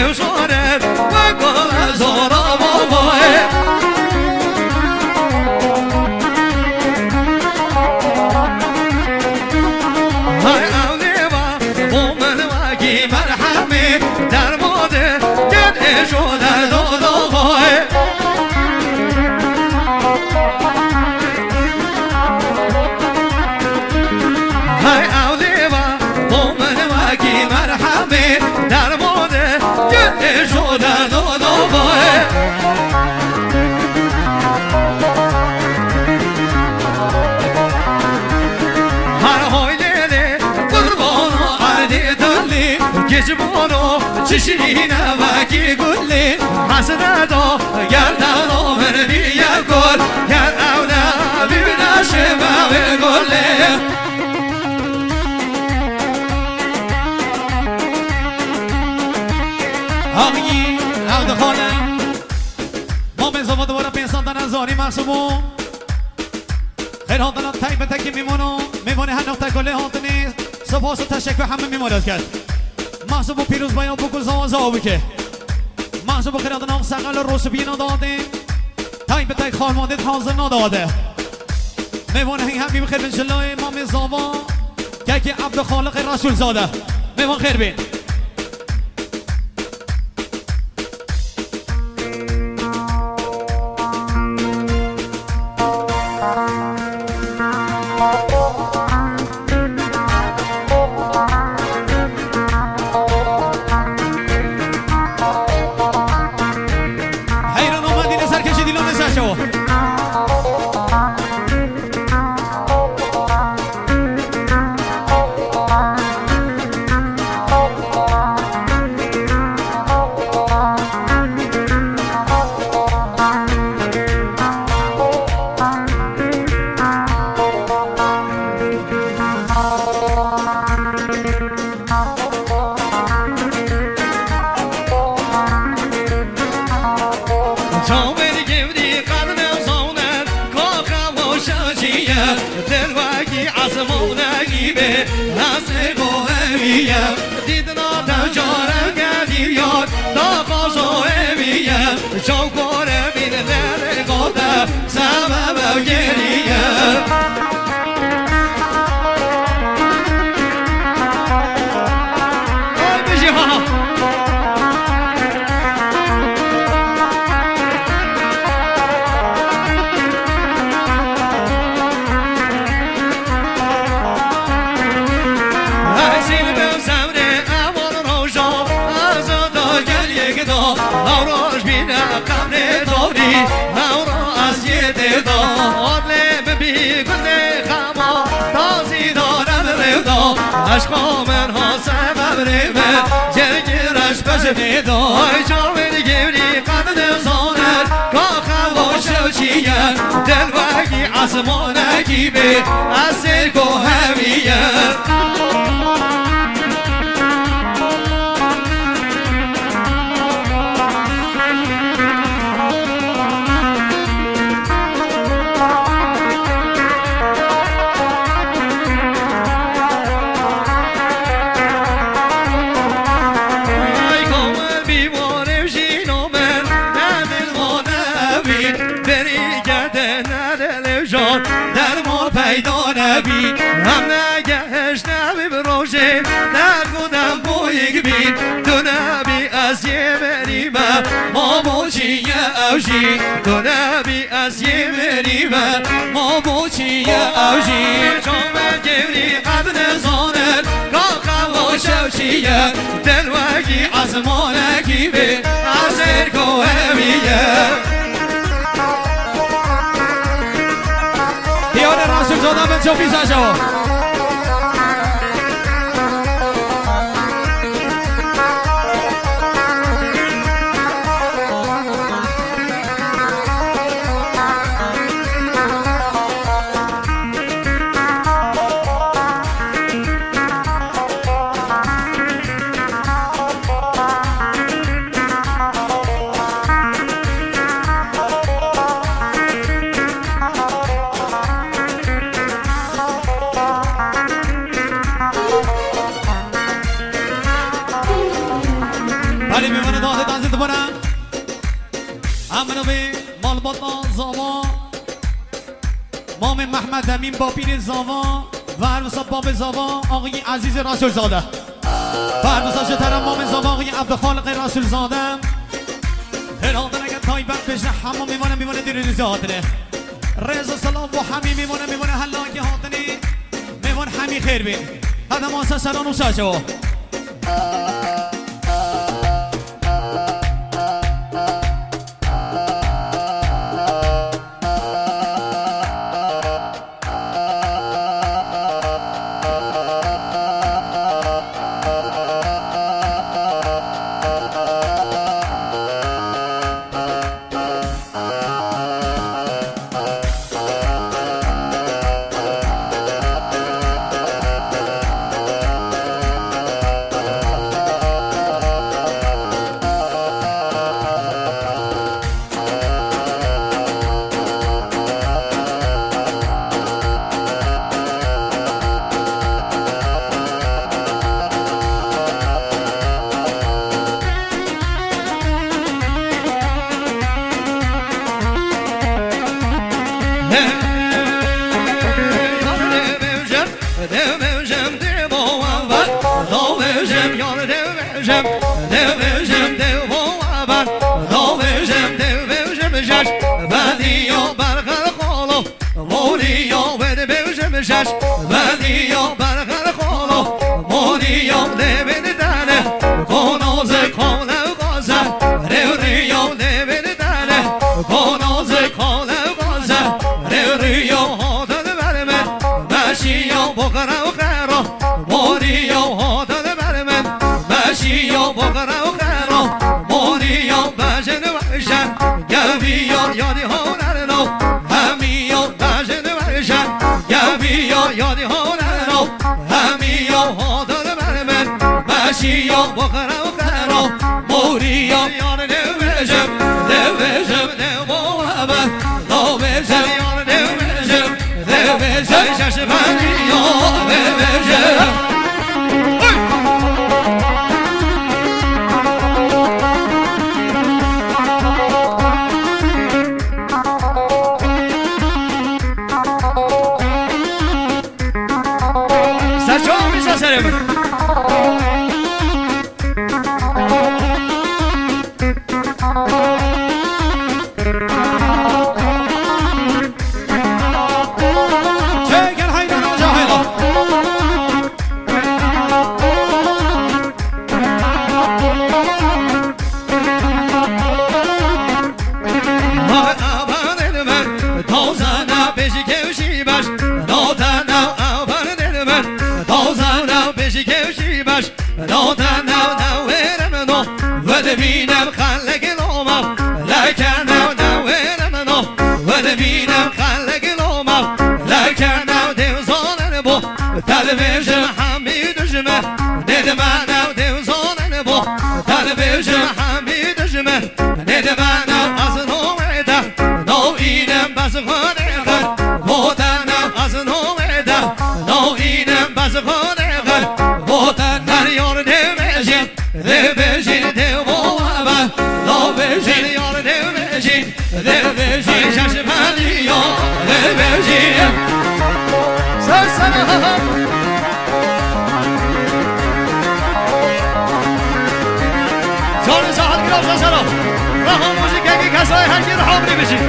بوشونه و گل زورا بابای های اولیوا بومن وگی مرحمی در موده گل شده دادوهای های اولیوا بومن وگی مرحمی در موده گل شده دادوهای جبونو چشینه وکی گلی حسنه دو گردانو منی یا گل گر اونا ببینه شبه گلی آقایی عود خانه ما به زمان دوباره پنسان دن از آنی محصوبو خیر هاندن تک به تکی میمونه هر نقطه گله هاندنی سپاس و تشکر همه میماند کرد محصوب و پیروز باید بکن زاوزاوی که محصوب و خیرات نام سقل روش بینا داده تایی به تایی خارمانده حاضر نداده میوانه هی همی بخیر بین جلوی امام زاوا که عبدالخالق رسول زاده میوان خیر بین دیدنا تجارم گردی یاد داخاز و امیم چوکوره بین در گوده سبب و گریم آی بشی ها عشقا من ها سبب ریمه جرگرش بشه دای جاوری گیری قدر زانر کاخ و شوچیه دلوگی عصمانگی به از سرک و همیه نبی هم نگهش نبی بروشه نگودم بویگ بین تو نبی از یه بریمه ما بوچی اوشی تو نبی از یه بریمه ما بوچی اوشی چون گوری قدر زانر کاخ و شوچیه دلوگی عزمانگی به از ارگو همیه رسول زاده به چوبی ساشو علاوه مال بطا زاوا مام محمد امین با پیر زاوا و عروسا باب زاوا آقای عزیز رسول زاده و عروسا شترم مام زاوا آقای عبدالخالق رسول زاده هرادن اگر تایبت بشه همه میمونه دیر زادنه رضا سلام و همی میمونه حلاکی هاتنی میمونه همی خیر بین هذا ما سران و ساشو رها موزیک اگه کسای هرگی رها بری بشید